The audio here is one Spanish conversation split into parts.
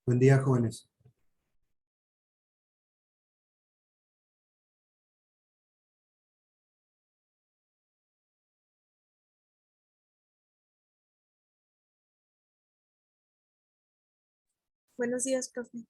Buen día, jóvenes. Buenos días, profe.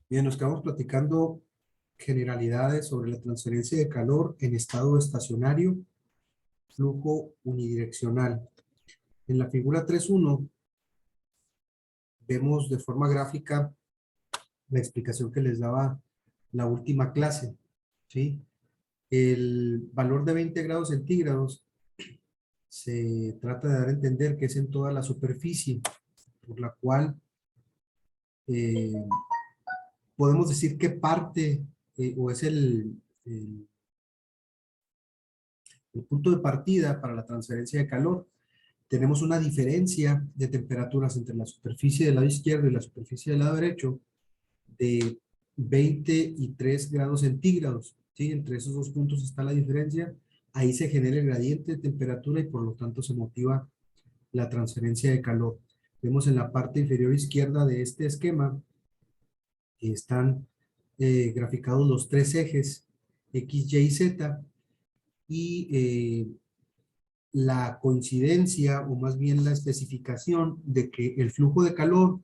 Bien, nos quedamos platicando generalidades sobre la transferencia de calor en estado estacionario, flujo unidireccional. En la figura 3.1 vemos de forma gráfica la explicación que les daba la última clase, ¿sí? El valor de 20 grados centígrados se trata de dar a entender que es en toda la superficie, por la cual eh, podemos decir qué parte o es el punto de partida para la transferencia de calor. Tenemos una diferencia de temperaturas entre la superficie del lado izquierdo y la superficie del lado derecho de 23 grados centígrados, ¿sí? Entre esos dos puntos está la diferencia. Ahí se genera el gradiente de temperatura y por lo tanto se motiva la transferencia de calor. Vemos en la parte inferior izquierda de este esquema que están graficados los tres ejes X, Y y Z y la coincidencia o más bien la especificación de que el flujo de calor,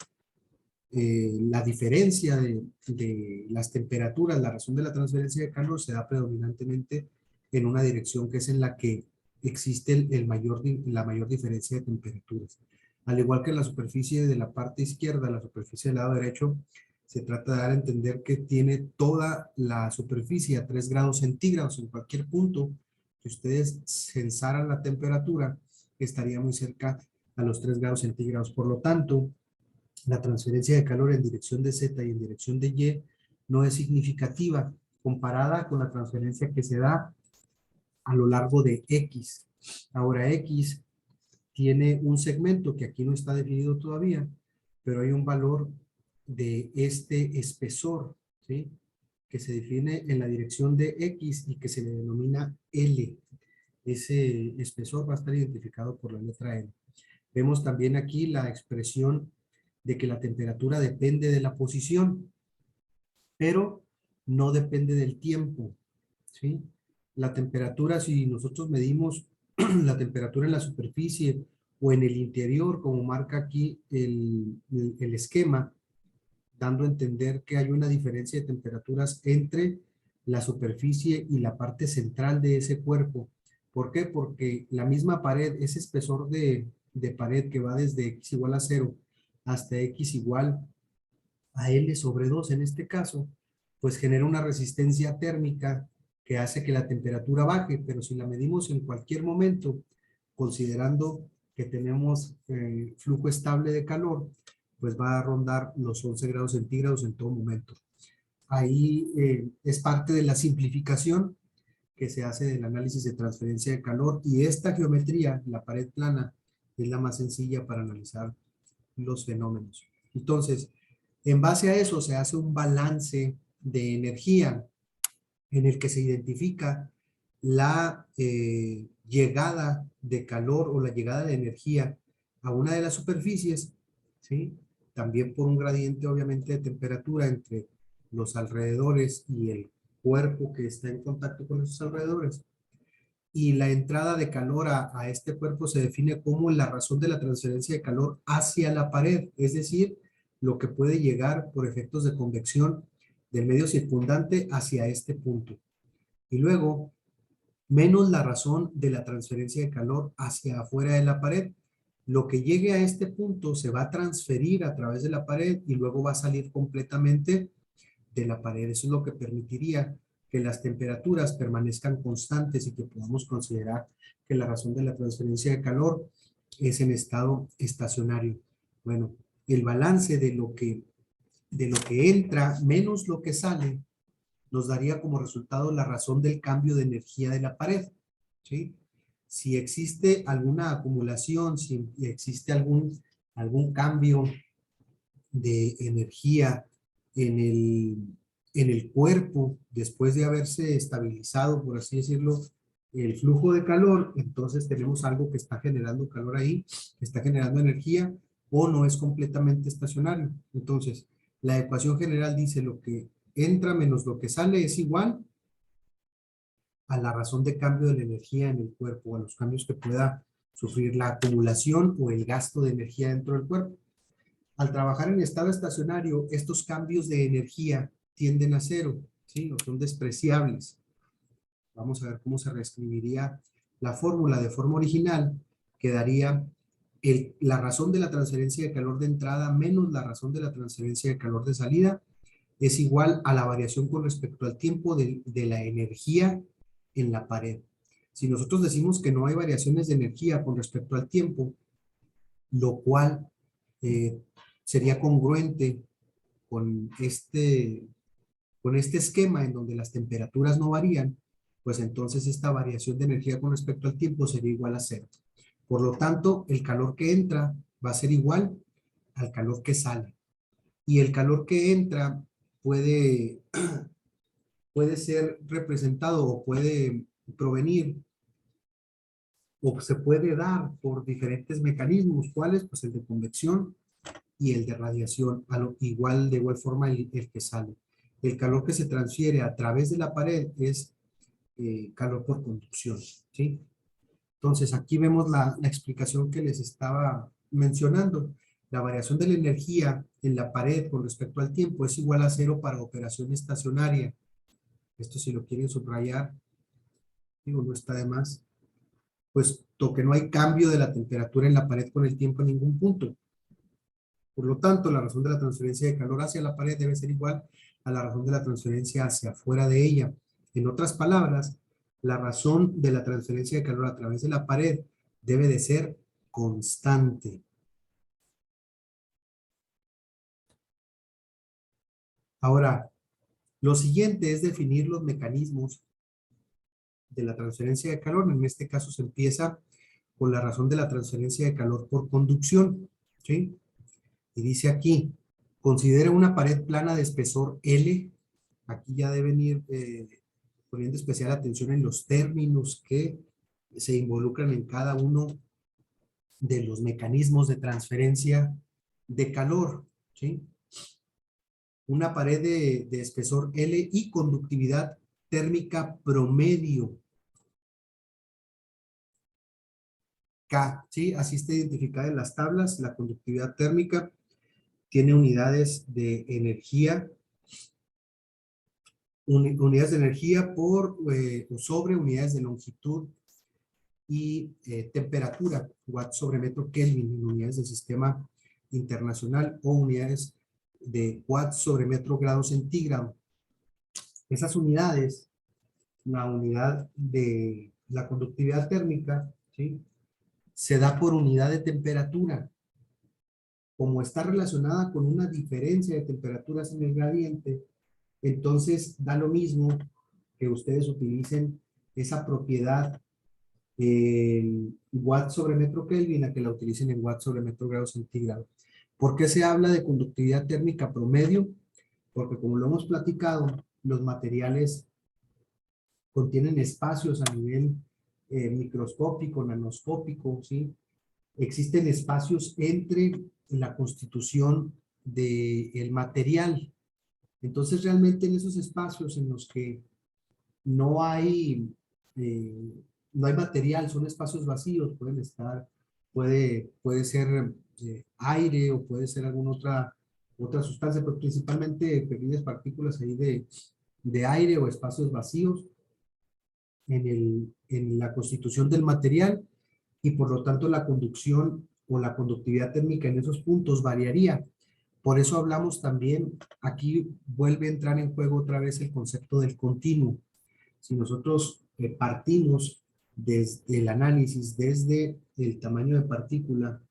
la diferencia de las temperaturas, la razón de la transferencia de calor se da predominantemente en una dirección que es en la que existe la mayor diferencia de temperaturas. Al igual que en la superficie de la parte izquierda, la superficie del lado derecho, se trata de dar a entender que tiene toda la superficie a 3 grados centígrados en cualquier punto que ustedes censaran la temperatura, estaría muy cerca a los 3 grados centígrados. Por lo tanto, la transferencia de calor en dirección de Z y en dirección de Y no es significativa comparada con la transferencia que se da a lo largo de X. Ahora X tiene un segmento que aquí no está definido todavía, pero hay un valor de este espesor, ¿sí? Que se define en la dirección de X y que se le denomina L. Ese espesor va a estar identificado por la letra L. Vemos también aquí la expresión de que la temperatura depende de la posición, pero no depende del tiempo, ¿sí? La temperatura, si nosotros medimos la temperatura en la superficie o en el interior, como marca aquí el esquema, dando a entender que hay una diferencia de temperaturas entre la superficie y la parte central de ese cuerpo. ¿Por qué? Porque la misma pared, ese espesor de pared que va desde X igual a 0 hasta X igual a L sobre 2 en este caso, pues genera una resistencia térmica que hace que la temperatura baje, pero si la medimos en cualquier momento, considerando que tenemos flujo estable de calor, pues va a rondar los 11 grados centígrados en todo momento. Ahí es parte de la simplificación que se hace del análisis de transferencia de calor y esta geometría, la pared plana, es la más sencilla para analizar los fenómenos. Entonces, en base a eso se hace un balance de energía en el que se identifica la llegada de calor o la llegada de energía a una de las superficies, ¿sí? También por un gradiente obviamente de temperatura entre los alrededores y el cuerpo que está en contacto con esos alrededores. Y la entrada de calor a este cuerpo se define como la razón de la transferencia de calor hacia la pared, es decir, lo que puede llegar por efectos de convección del medio circundante hacia este punto. Y luego, menos la razón de la transferencia de calor hacia afuera de la pared. Lo que llegue a este punto se va a transferir a través de la pared y luego va a salir completamente de la pared. Eso es lo que permitiría que las temperaturas permanezcan constantes y que podamos considerar que la razón de la transferencia de calor es en estado estacionario. Bueno, el balance de lo que entra menos lo que sale nos daría como resultado la razón del cambio de energía de la pared, ¿sí? Si existe alguna acumulación, si existe algún cambio de energía en el cuerpo, después de haberse estabilizado, por así decirlo, el flujo de calor, entonces tenemos algo que está generando calor ahí, que está generando energía, o no es completamente estacionario. Entonces, la ecuación general dice lo que entra menos lo que sale es igual a la razón de cambio de la energía en el cuerpo, a los cambios que pueda sufrir la acumulación o el gasto de energía dentro del cuerpo. Al trabajar en estado estacionario, estos cambios de energía tienden a cero, ¿sí? O son despreciables. Vamos a ver cómo se reescribiría la fórmula de forma original. Quedaría la razón de la transferencia de calor de entrada menos la razón de la transferencia de calor de salida es igual a la variación con respecto al tiempo de la energía en la pared. Si nosotros decimos que no hay variaciones de energía con respecto al tiempo, lo cual sería congruente con este esquema en donde las temperaturas no varían, pues entonces esta variación de energía con respecto al tiempo sería igual a cero. Por lo tanto, el calor que entra va a ser igual al calor que sale. Y el calor que entra puede ser representado o puede provenir o se puede dar por diferentes mecanismos. ¿Cuáles? Pues el de convección y el de radiación, de igual forma el que sale. El calor que se transfiere a través de la pared es calor por conducción, ¿sí? Entonces, aquí vemos la explicación que les estaba mencionando. La variación de la energía en la pared con respecto al tiempo es igual a cero para operación estacionaria. Esto si lo quieren subrayar, digo, no está de más. Puesto que no hay cambio de la temperatura en la pared con el tiempo en ningún punto. Por lo tanto, la razón de la transferencia de calor hacia la pared debe ser igual a la razón de la transferencia hacia afuera de ella. En otras palabras, la razón de la transferencia de calor a través de la pared debe de ser constante. Ahora, lo siguiente es definir los mecanismos de la transferencia de calor. En este caso se empieza con la razón de la transferencia de calor por conducción, ¿sí? Y dice aquí, considera una pared plana de espesor L. Aquí ya deben ir poniendo especial atención en los términos que se involucran en cada uno de los mecanismos de transferencia de calor, ¿sí? Una pared de espesor L y conductividad térmica promedio K, ¿sí? Así está identificada en las tablas. La conductividad térmica tiene unidades de energía, unidades de energía por o sobre unidades de longitud y temperatura, watts sobre metro Kelvin, en unidades del sistema internacional o unidades de watts sobre metro grado centígrado. Esas unidades, la unidad de la conductividad térmica, ¿sí? Se da por unidad de temperatura. Como está relacionada con una diferencia de temperaturas en el gradiente, entonces da lo mismo que ustedes utilicen esa propiedad en watt sobre metro Kelvin a que la utilicen en watt sobre metro grado centígrado. ¿Por qué se habla de conductividad térmica promedio? Porque como lo hemos platicado, los materiales contienen espacios a nivel microscópico, nanoscópico, ¿sí? Existen espacios entre la constitución del material. Entonces, realmente en esos espacios en los que no hay, eh, no hay material, son espacios vacíos, puede ser aire o puede ser alguna otra sustancia, pero principalmente pequeñas partículas ahí de aire o espacios vacíos en la constitución del material y por lo tanto la conducción o la conductividad térmica en esos puntos variaría. Por eso hablamos también, aquí vuelve a entrar en juego otra vez el concepto del continuo. Si nosotros partimos desde el análisis, desde el tamaño de partícula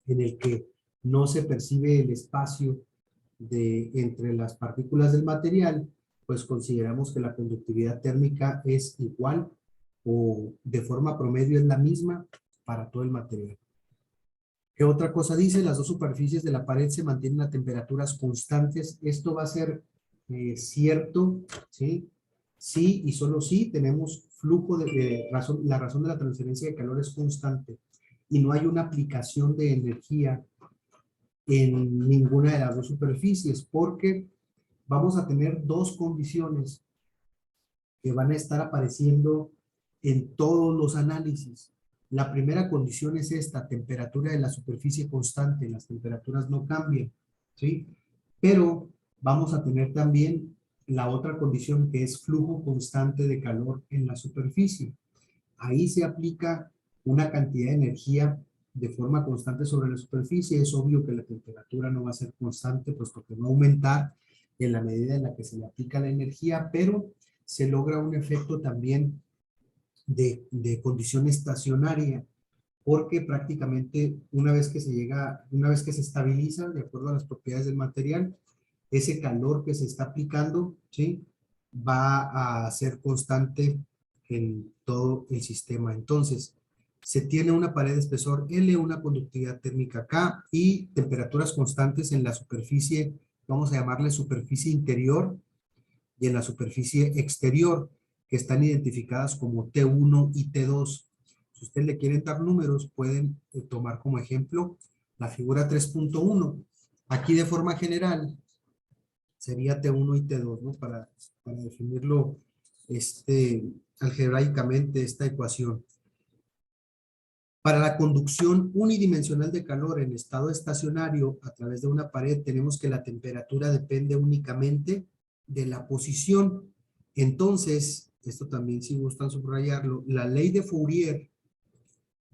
en el que no se percibe el espacio entre las partículas del material, pues consideramos que la conductividad térmica es igual o de forma promedio es la misma para todo el material. ¿Qué otra cosa dice? Las dos superficies de la pared se mantienen a temperaturas constantes. Esto va a ser cierto, ¿sí? Sí y solo sí tenemos flujo la razón de la transferencia de calor es constante y no hay una aplicación de energía en ninguna de las dos superficies porque vamos a tener dos condiciones que van a estar apareciendo en todos los análisis. La primera condición es esta, temperatura de la superficie constante, las temperaturas no cambian, ¿sí? Pero vamos a tener también la otra condición que es flujo constante de calor en la superficie. Ahí se aplica una cantidad de energía de forma constante sobre la superficie. Es obvio que la temperatura no va a ser constante, puesto que va a aumentar en la medida en la que se le aplica la energía, pero se logra un efecto también de condición estacionaria, porque prácticamente una vez que se estabiliza, de acuerdo a las propiedades del material, ese calor que se está aplicando, ¿sí? Va a ser constante en todo el sistema. Entonces, se tiene una pared de espesor L, una conductividad térmica K y temperaturas constantes en la superficie, vamos a llamarle superficie interior y en la superficie exterior, que están identificadas como T1 y T2. Si ustedes le quieren dar números, pueden tomar como ejemplo la figura 3.1. Aquí de forma general sería T1 y T2, ¿no? Para definirlo algebraicamente esta ecuación. Para la conducción unidimensional de calor en estado estacionario a través de una pared, tenemos que la temperatura depende únicamente de la posición. Entonces, esto también si gustan subrayarlo, la ley de Fourier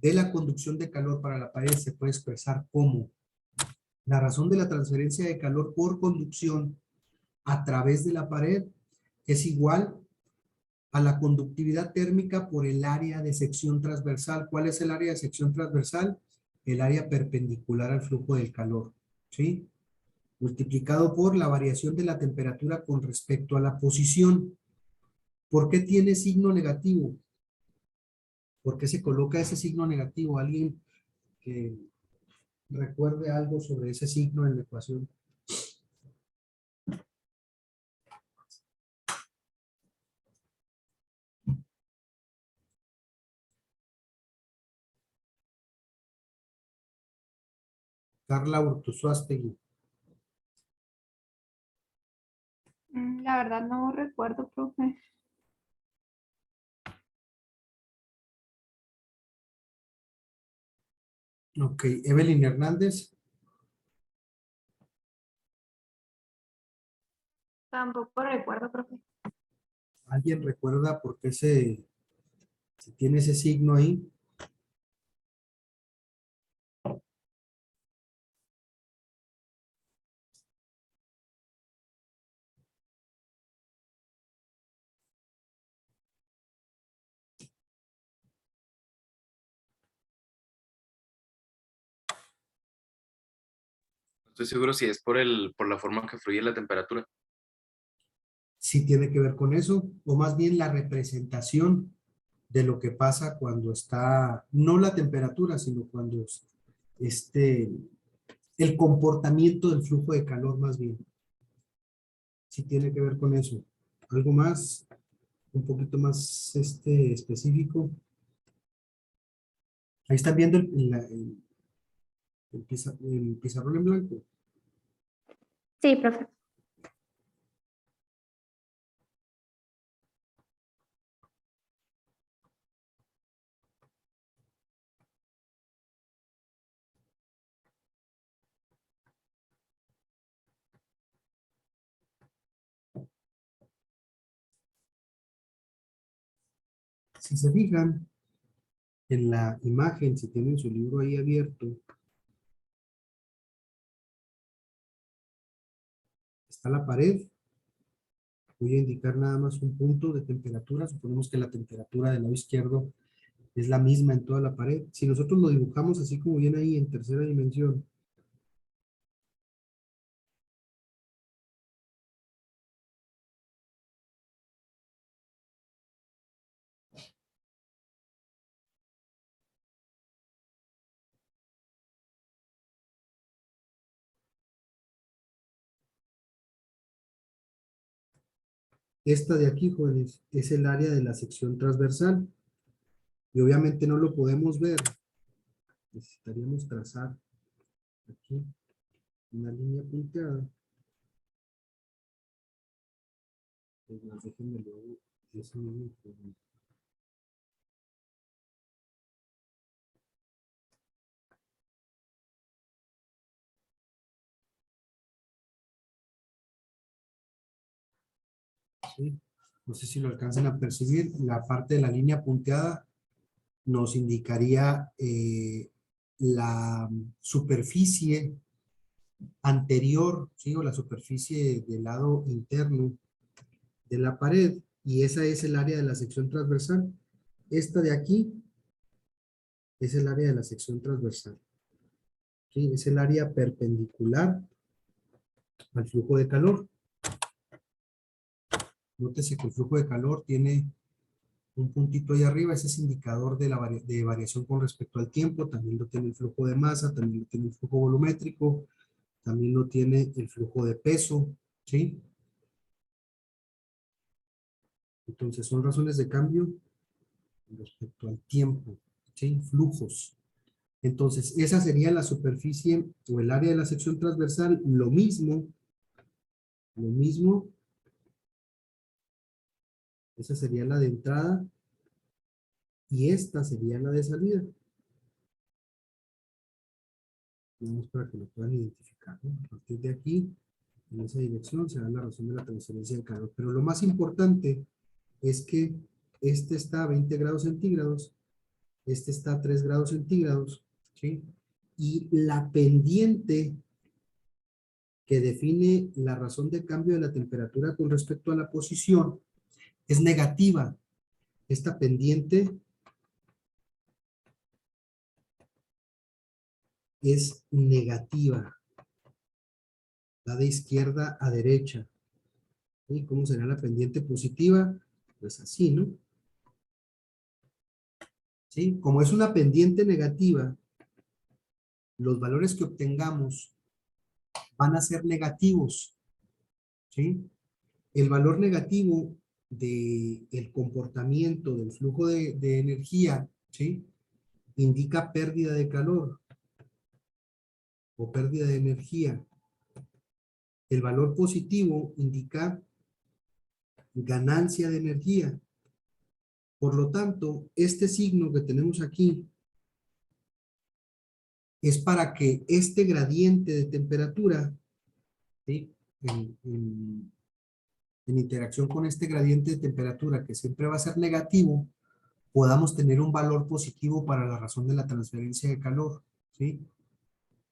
de la conducción de calor para la pared se puede expresar como la razón de la transferencia de calor por conducción a través de la pared es igual a la conductividad térmica por el área de sección transversal. ¿Cuál es el área de sección transversal? El área perpendicular al flujo del calor, ¿sí? Multiplicado por la variación de la temperatura con respecto a la posición. ¿Por qué tiene signo negativo? ¿Por qué se coloca ese signo negativo? ¿Alguien que recuerde algo sobre ese signo en la ecuación? Carla Urtuzuastegui. La verdad no recuerdo, profe. Ok, Evelyn Hernández. Tampoco recuerdo, profe. ¿Alguien recuerda por qué se tiene ese signo ahí? No estoy seguro si es por la forma que fluye la temperatura. Sí tiene que ver con eso, o más bien la representación de lo que pasa cuando está, no la temperatura, sino cuando este, el comportamiento del flujo de calor más bien. Sí tiene que ver con eso. Algo más, un poquito más específico. Ahí están viendo el pizarrón en blanco. Sí, profe. Si se fijan en la imagen, si tienen su libro ahí abierto, está la pared. Voy a indicar nada más un punto de temperatura. Suponemos que la temperatura del lado izquierdo es la misma en toda la pared. Si nosotros lo dibujamos así como viene ahí en tercera dimensión, esta de aquí, jóvenes, es el área de la sección transversal. Y obviamente no lo podemos ver. Necesitaríamos trazar aquí una línea punteada. Pues más, déjenme luego eso mismo. ¿Sí? No sé si lo alcanzan a percibir. La parte de la línea punteada nos indicaría la superficie anterior, ¿sí? O la superficie del lado interno de la pared, y esa es el área de la sección transversal. Esta de aquí es el área de la sección transversal. ¿Sí? Es el área perpendicular al flujo de calor. Nótese que el flujo de calor tiene un puntito ahí arriba, ese es indicador de, de variación con respecto al tiempo. También lo tiene el flujo de masa, también lo tiene el flujo volumétrico, también lo tiene el flujo de peso, ¿sí? Entonces son razones de cambio respecto al tiempo, ¿sí? Flujos. Entonces esa sería la superficie o el área de la sección transversal. Lo mismo, esa sería la de entrada y esta sería la de salida. Vamos para que lo puedan identificar, ¿no? A partir de aquí, en esa dirección, se da la razón de la transferencia de calor. Pero lo más importante es que este está a 20 grados centígrados, este está a 3 grados centígrados, ¿sí? Y la pendiente que define la razón de cambio de la temperatura con respecto a la posición es negativa. Esta pendiente es negativa. Va de izquierda a derecha. ¿Y cómo será la pendiente positiva? Pues así, ¿no? ¿Sí? Como es una pendiente negativa, los valores que obtengamos van a ser negativos, ¿sí? El valor negativo del comportamiento del flujo de energía, ¿sí? Indica pérdida de calor o pérdida de energía. El valor positivo indica ganancia de energía. Por lo tanto, este signo que tenemos aquí es para que este gradiente de temperatura, ¿sí? En interacción con este gradiente de temperatura, que siempre va a ser negativo, podamos tener un valor positivo para la razón de la transferencia de calor, ¿sí?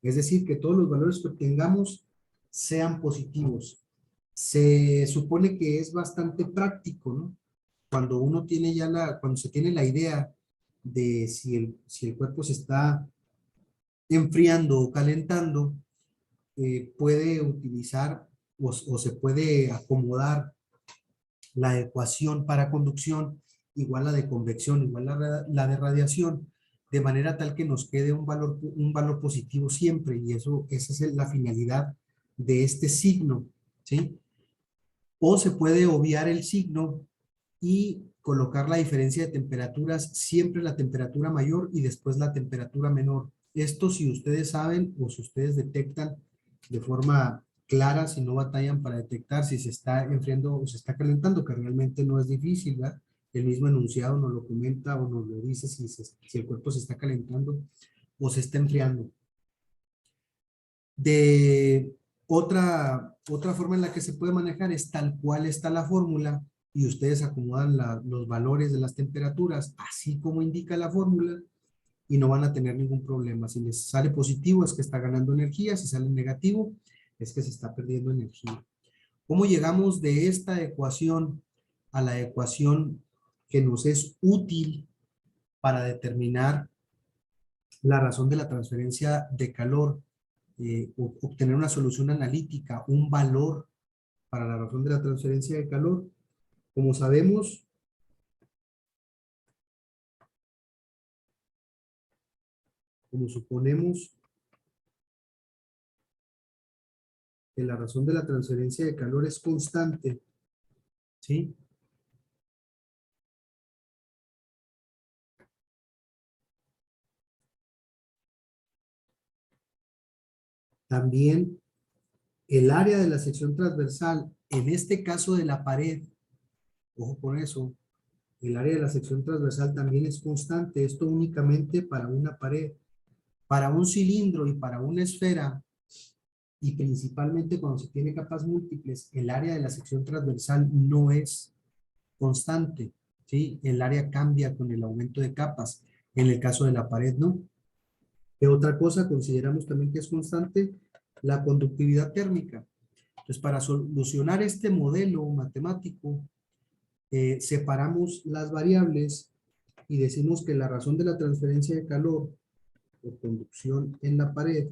Es decir, que todos los valores que obtengamos sean positivos. Se supone que es bastante práctico, ¿no? Cuando uno tiene ya cuando se tiene la idea de si el cuerpo se está enfriando o calentando, puede utilizar o se puede acomodar la ecuación para conducción igual la de convección, igual la de radiación, de manera tal que nos quede un valor positivo siempre, y esa es la finalidad de este signo, ¿sí? O se puede obviar el signo y colocar la diferencia de temperaturas, siempre la temperatura mayor y después la temperatura menor. Esto, si ustedes saben o si ustedes detectan de forma clara, si no batallan para detectar si se está enfriando o se está calentando, que realmente no es difícil, ¿verdad? El mismo enunciado nos lo comenta o nos lo dice si el cuerpo se está calentando o se está enfriando. De otra forma en la que se puede manejar es tal cual está la fórmula y ustedes acomodan los valores de las temperaturas así como indica la fórmula y no van a tener ningún problema. Si les sale positivo es que está ganando energía, si sale negativo es que se está perdiendo energía. ¿Cómo llegamos de esta ecuación a la ecuación que nos es útil para determinar la razón de la transferencia de calor? Obtener una solución analítica, un valor para la razón de la transferencia de calor. Como sabemos, como suponemos que la razón de la transferencia de calor es constante, ¿sí? También el área de la sección transversal, en este caso de la pared, ojo con eso, el área de la sección transversal también es constante, esto únicamente para una pared. Para un cilindro y para una esfera, y principalmente cuando se tiene capas múltiples, el área de la sección transversal no es constante, ¿sí? El área cambia con el aumento de capas. En el caso de la pared, no. ¿Qué otra cosa consideramos también que es constante? La conductividad térmica. Entonces, para solucionar este modelo matemático, separamos las variables y decimos que la razón de la transferencia de calor o conducción en la pared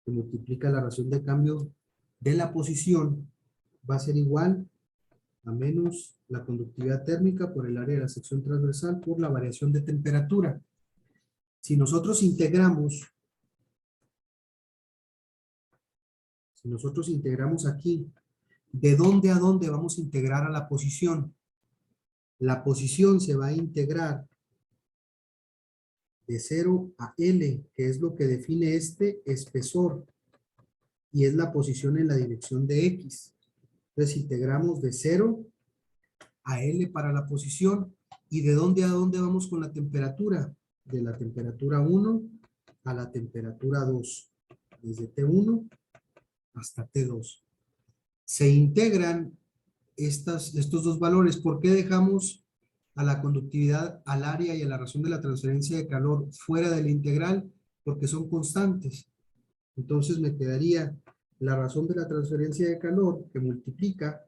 que multiplica la razón de cambio de la posición va a ser igual a menos la conductividad térmica por el área de la sección transversal por la variación de temperatura. Si nosotros integramos aquí, ¿de dónde a dónde vamos a integrar a la posición? La posición se va a integrar de 0 a L, que es lo que define este espesor, y es la posición en la dirección de X. Entonces integramos de 0 a L para la posición. ¿Y de dónde a dónde vamos con la temperatura? De la temperatura 1 a la temperatura 2. Desde T1 hasta T2. Se integran estos dos valores. ¿Por qué dejamos a la conductividad, al área y a la razón de la transferencia de calor fuera de la integral? Porque son constantes. Entonces me quedaría la razón de la transferencia de calor que multiplica,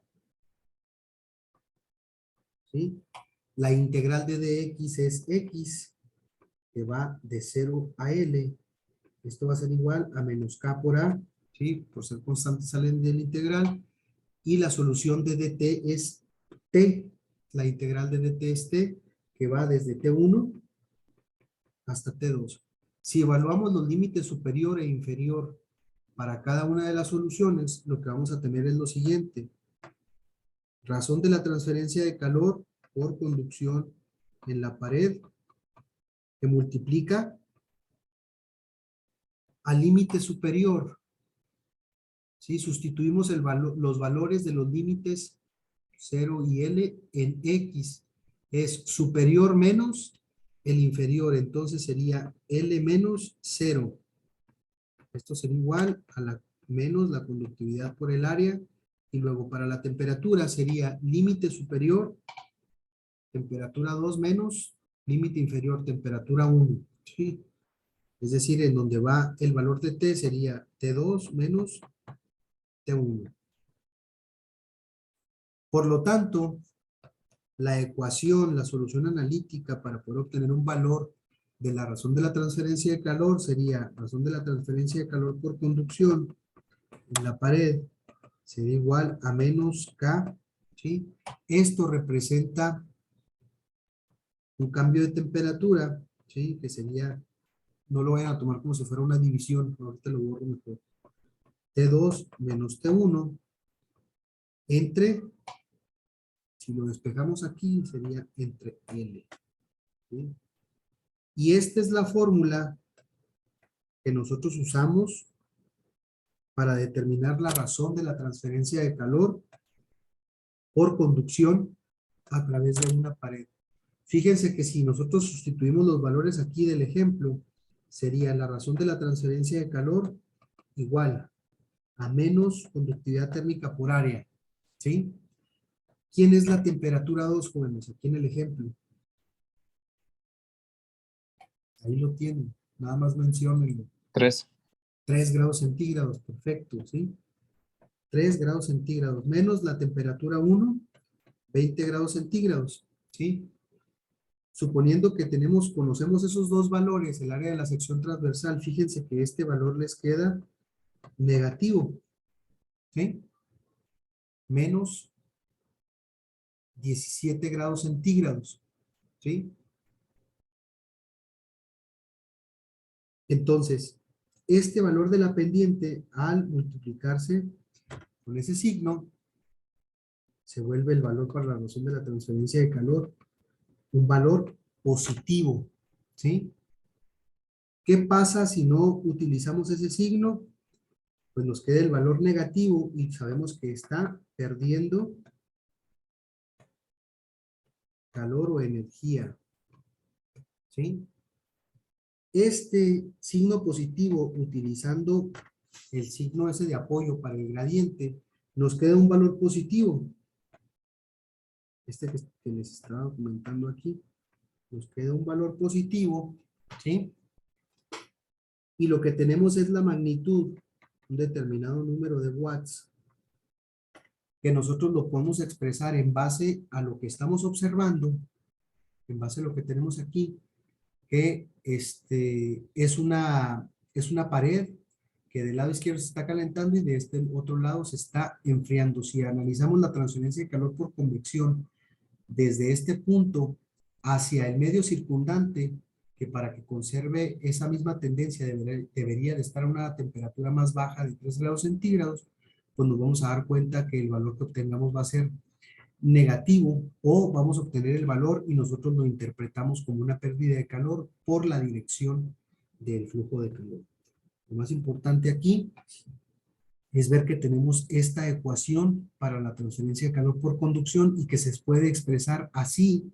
¿sí? La integral de dx es x, que va de 0 a L. Esto va a ser igual a menos k por a, ¿sí? Por ser constantes salen de la integral. Y la solución de dt es t. La integral de dt es t, que va desde t1 hasta t2. Si evaluamos los límites superior e inferior para cada una de las soluciones, lo que vamos a tener es lo siguiente. Razón de la transferencia de calor por conducción en la pared, que multiplica al límite superior. ¿Sí? Sustituimos los valores de los límites 0 y L en X. Es superior menos el inferior. Entonces sería L menos 0. Esto sería igual a la menos la conductividad por el área. Y luego para la temperatura sería límite superior, temperatura 2 menos límite inferior, temperatura 1. ¿Sí? Es decir, en donde va el valor de T sería T2 menos T1. Por lo tanto, la ecuación, la solución analítica para poder obtener un valor de la razón de la transferencia de calor sería razón de la transferencia de calor por conducción en la pared sería igual a menos K, ¿sí? Esto representa un cambio de temperatura, ¿sí? Que sería, no lo vayan a tomar como si fuera una división, ahorita lo borro mejor. T2 menos T1 entre, si lo despejamos aquí, sería entre L, ¿sí? Y esta es la fórmula que nosotros usamos para determinar la razón de la transferencia de calor por conducción a través de una pared. Fíjense que si nosotros sustituimos los valores aquí del ejemplo, sería la razón de la transferencia de calor igual a menos conductividad térmica por área, ¿sí? ¿Quién es la temperatura 2, jóvenes? Aquí en el ejemplo. Ahí lo tienen. Nada más menciónenlo. 3. 3 grados centígrados, perfecto, ¿sí? 3 grados centígrados, menos la temperatura 1, 20 grados centígrados, ¿sí? Suponiendo que conocemos esos dos valores, el área de la sección transversal, fíjense que este valor les queda negativo, ¿sí? Menos 17 grados centígrados, ¿sí? Entonces, este valor de la pendiente, al multiplicarse con ese signo, se vuelve el valor para la razón de la transferencia de calor, un valor positivo, ¿sí? ¿Qué pasa si no utilizamos ese signo? Pues nos queda el valor negativo y sabemos que está perdiendo calor o energía, ¿sí? Este signo positivo, utilizando el signo ese de apoyo para el gradiente, nos queda un valor positivo. Este que les estaba comentando aquí, nos queda un valor positivo, ¿sí? Y lo que tenemos es la magnitud, un determinado número de watts, que nosotros lo podemos expresar en base a lo que estamos observando, en base a lo que tenemos aquí, que es una pared que del lado izquierdo se está calentando y de este otro lado se está enfriando. Si analizamos la transferencia de calor por convección desde este punto hacia el medio circundante, que para que conserve esa misma tendencia debería de estar a una temperatura más baja de 3 grados centígrados, pues nos vamos a dar cuenta que el valor que obtengamos va a ser negativo, o vamos a obtener el valor y nosotros lo interpretamos como una pérdida de calor por la dirección del flujo de calor. Lo más importante aquí es ver que tenemos esta ecuación para la transferencia de calor por conducción y que se puede expresar así,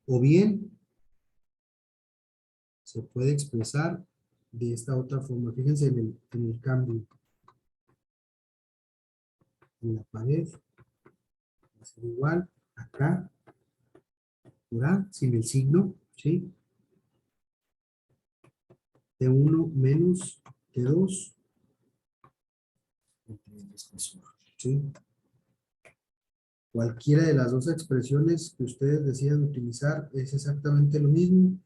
o bien se puede expresar de esta otra forma. Fíjense en el cambio. En la pared va a ser igual acá, por A, sin el signo, ¿sí? T1 menos T2 entre el espesor, ¿sí? Cualquiera de las dos expresiones que ustedes decidan utilizar es exactamente lo mismo.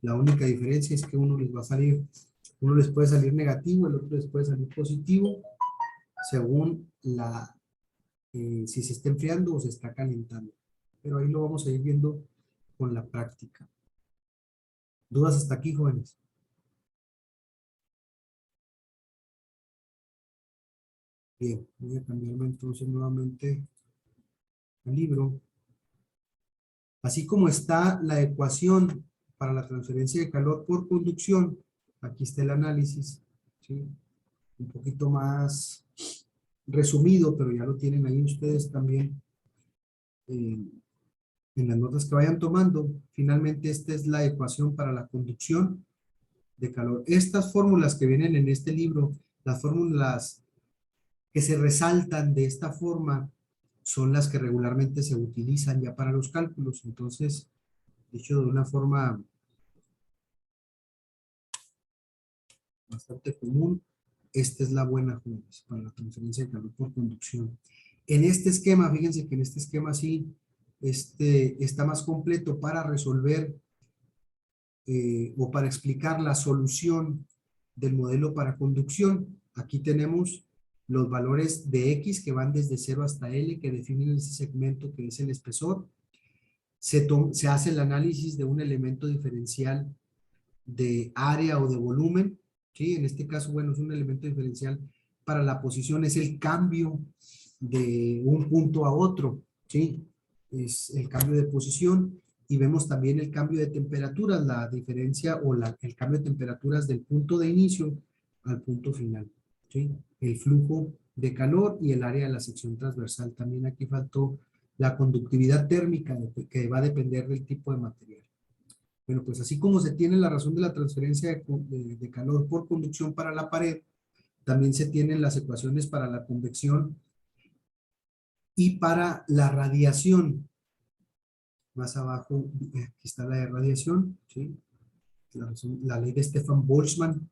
La única diferencia es que uno les puede salir negativo, el otro les puede salir positivo, según si se está enfriando o se está calentando. Pero ahí lo vamos a ir viendo con la práctica. ¿Dudas hasta aquí, jóvenes? Bien, voy a cambiarme entonces nuevamente al libro. Así como está la ecuación para la transferencia de calor por conducción, aquí está el análisis, ¿sí? Un poquito más resumido, pero ya lo tienen ahí ustedes también en las notas que vayan tomando. Finalmente, esta es la ecuación para la conducción de calor. Estas fórmulas que vienen en este libro, las fórmulas que se resaltan de esta forma, son las que regularmente se utilizan ya para los cálculos. Entonces, dicho de una forma bastante común, esta es la buena, jóvenes, para la transferencia de calor por conducción. En este esquema, fíjense que en este esquema sí, está más completo para resolver o para explicar la solución del modelo para conducción. Aquí tenemos los valores de X que van desde 0 hasta L, que definen ese segmento que es el espesor. Se hace el análisis de un elemento diferencial de área o de volumen, ¿sí? En este caso, bueno, es un elemento diferencial para la posición, es el cambio de un punto a otro, ¿sí? Es el cambio de posición, y vemos también el cambio de temperaturas, la diferencia o el cambio de temperaturas del punto de inicio al punto final, ¿sí? El flujo de calor y el área de la sección transversal. También aquí faltó la conductividad térmica, que va a depender del tipo de material. Bueno, pues así como se tiene la razón de la transferencia de calor por conducción para la pared, también se tienen las ecuaciones para la convección y para la radiación. Más abajo, aquí está la de radiación, ¿sí? La ley de Stefan Boltzmann,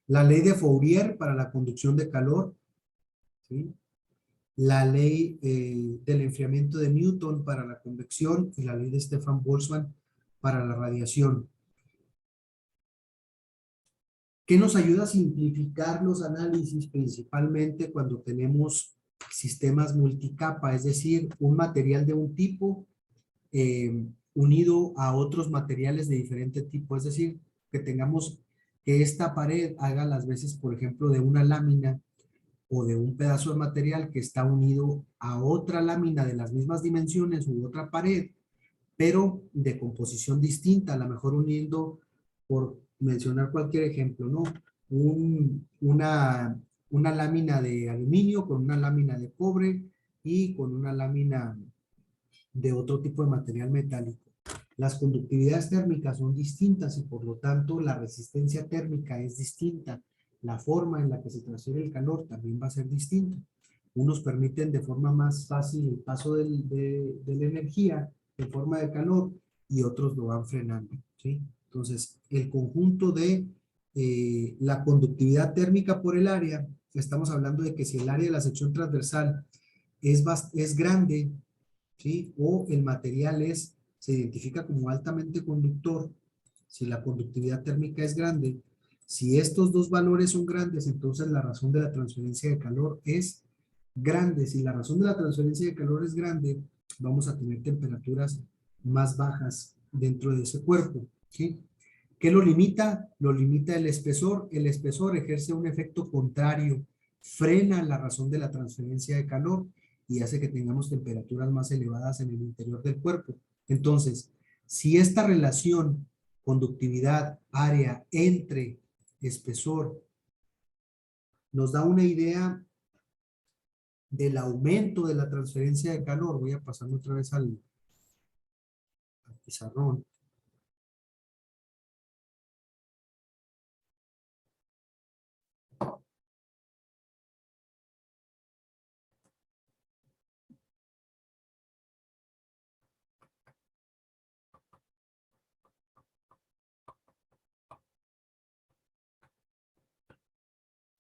la ley de Fourier para la conducción de calor, ¿sí? la ley del enfriamiento de Newton para la convección y la ley de Stefan Boltzmann para la radiación. ¿Qué nos ayuda a simplificar los análisis? Principalmente cuando tenemos sistemas multicapa, es decir, un material de un tipo unido a otros materiales de diferente tipo, es decir, que tengamos que esta pared haga las veces, por ejemplo, de una lámina o de un pedazo de material que está unido a otra lámina de las mismas dimensiones u otra pared, pero de composición distinta, a lo mejor uniendo, por mencionar cualquier ejemplo, ¿no? Una lámina de aluminio con una lámina de cobre y con una lámina de otro tipo de material metálico. Las conductividades térmicas son distintas y por lo tanto la resistencia térmica es distinta. La forma en la que se transfiere el calor también va a ser distinta. Unos permiten de forma más fácil el paso de la energía en forma de calor y otros lo van frenando, ¿sí? Entonces, el conjunto de la conductividad térmica por el área, estamos hablando de que si el área de la sección transversal es grande, ¿sí? O el material se identifica como altamente conductor, si la conductividad térmica es grande. Si estos dos valores son grandes, entonces la razón de la transferencia de calor es grande. Si la razón de la transferencia de calor es grande, vamos a tener temperaturas más bajas dentro de ese cuerpo, ¿sí? ¿Qué lo limita? Lo limita el espesor. El espesor ejerce un efecto contrario, frena la razón de la transferencia de calor y hace que tengamos temperaturas más elevadas en el interior del cuerpo. Entonces, si esta relación conductividad área entre espesor nos da una idea del aumento de la transferencia de calor, voy a pasarme otra vez al pizarrón.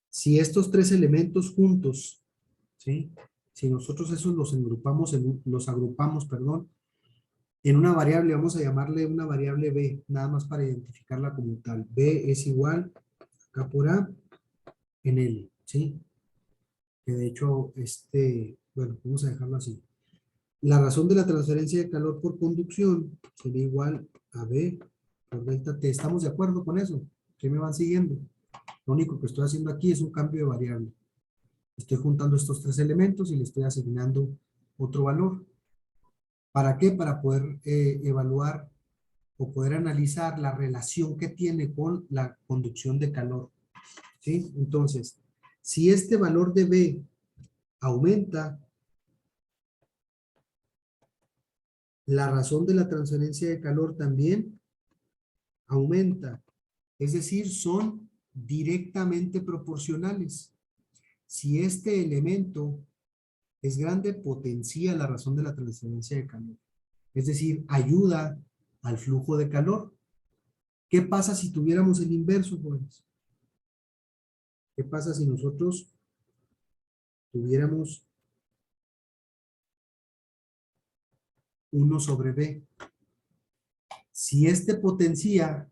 Si estos tres elementos juntos, ¿sí? Si nosotros esos los agrupamos, perdón, en una variable, vamos a llamarle una variable B, nada más para identificarla como tal. B es igual, acá por A, en L, ¿sí? Que de hecho, bueno, vamos a dejarlo así. La razón de la transferencia de calor por conducción sería igual a B por delta T. ¿Estamos de acuerdo con eso? ¿Qué me van siguiendo? Lo único que estoy haciendo aquí es un cambio de variable. Estoy juntando estos tres elementos y le estoy asignando otro valor. ¿Para qué? Para poder evaluar o poder analizar la relación que tiene con la conducción de calor, ¿sí? Entonces, si este valor de B aumenta, la razón de la transferencia de calor también aumenta. Es decir, son directamente proporcionales. Si este elemento es grande, potencia la razón de la transferencia de calor. Es decir, ayuda al flujo de calor. ¿Qué pasa si tuviéramos el inverso, jóvenes? ¿Qué pasa si nosotros tuviéramos 1 sobre B? Si este potencia,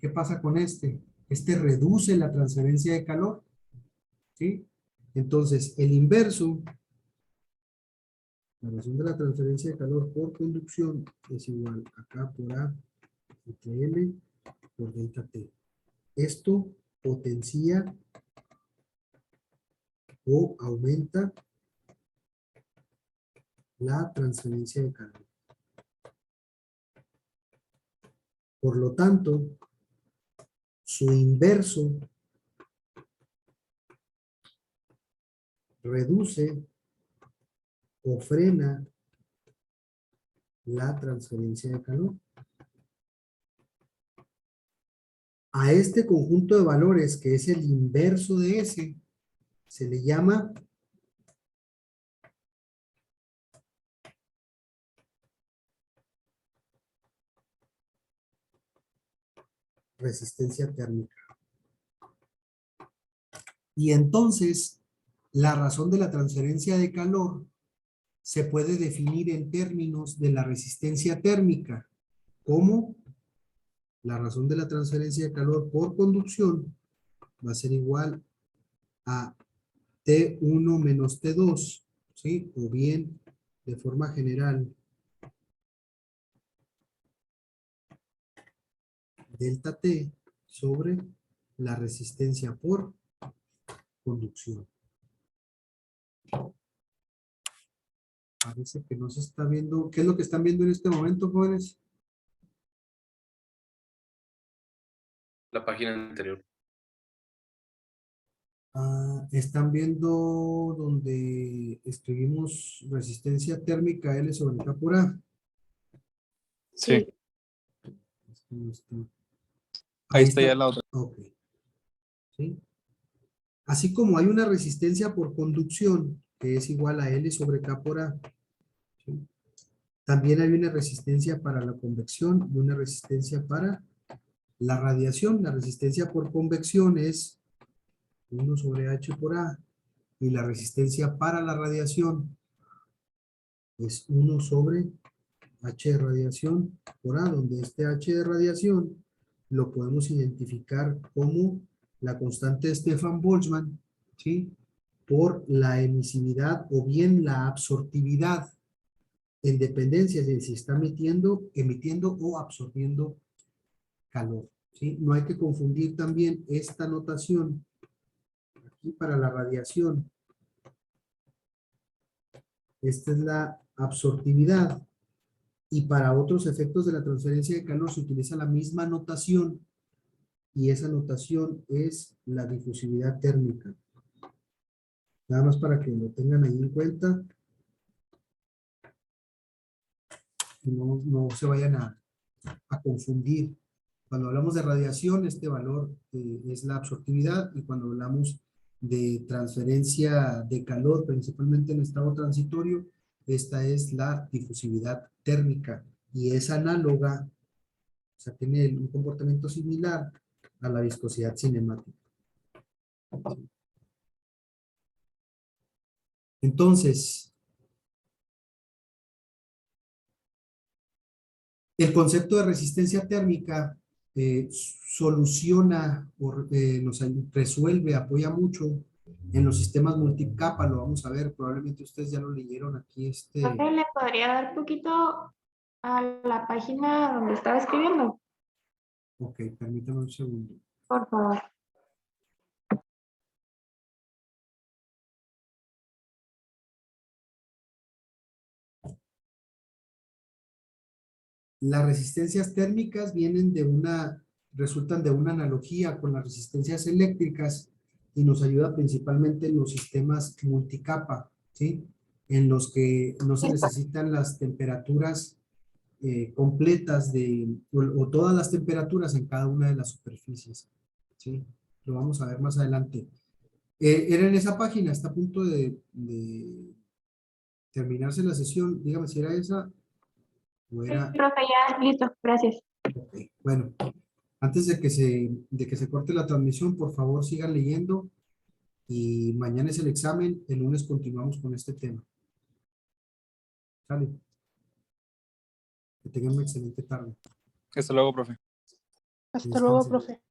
¿qué pasa con este? Este reduce la transferencia de calor, ¿sí? Entonces, el inverso, la razón de la transferencia de calor por conducción es igual acá por A entre L por delta T. Esto potencia o aumenta la transferencia de calor. Por lo tanto, su inverso reduce o frena la transferencia de calor. A este conjunto de valores, que es el inverso de ese, se le llama resistencia térmica. Y entonces, La razón de la transferencia de calor se puede definir en términos de la resistencia térmica, como la razón de la transferencia de calor por conducción va a ser igual a T1 menos T2, ¿sí? O bien, de forma general, delta T sobre la resistencia por conducción. Parece que no se está viendo. ¿Qué es lo que están viendo en este momento, jóvenes? La página anterior. Están viendo donde escribimos resistencia térmica L sobre K por A. Sí, Es que no está. ahí está ya la otra. Ok. ¿Sí? Así como hay una resistencia por conducción, que es igual a L sobre K por A. ¿Sí? También hay una resistencia para la convección y una resistencia para la radiación. La resistencia por convección es 1 sobre H por A. Y la resistencia para la radiación es 1 sobre H de radiación por A, donde este H de radiación lo podemos identificar como la constante de Stefan-Boltzmann, ¿sí? Por la emisividad o bien la absortividad en dependencia de si está emitiendo o absorbiendo calor, ¿sí? No hay que confundir también esta notación aquí para la radiación. Esta es la absortividad. Y para otros efectos de la transferencia de calor se utiliza la misma notación y esa notación es la difusividad térmica. Nada más para que lo tengan ahí en cuenta y no se vayan a confundir. Cuando hablamos de radiación, este valor es la absortividad y cuando hablamos de transferencia de calor, principalmente en estado transitorio, esta es la difusividad térmica y es análoga, o sea, tiene un comportamiento similar a la viscosidad cinemática. Entonces, el concepto de resistencia térmica soluciona, nos resuelve, apoya mucho en los sistemas multicapa, lo vamos a ver, probablemente ustedes ya lo leyeron aquí. Profe, ¿le podría dar poquito a la página donde estaba escribiendo? Ok, permítame un segundo. Por favor. Las resistencias térmicas resultan de una analogía con las resistencias eléctricas y nos ayuda principalmente en los sistemas multicapa, ¿sí? En los que no se necesitan las temperaturas completas o todas las temperaturas en cada una de las superficies, ¿sí? Lo vamos a ver más adelante. Era en esa página, está a punto de terminarse la sesión. Dígame si era esa o Sí, era... profe, ya, listo, gracias. Ok, bueno, antes de que se corte la transmisión, por favor sigan leyendo y mañana es el examen, el lunes continuamos con este tema. ¿Sale? Que tengan una excelente tarde. Hasta luego, profe. Hasta luego, Descansen. profe.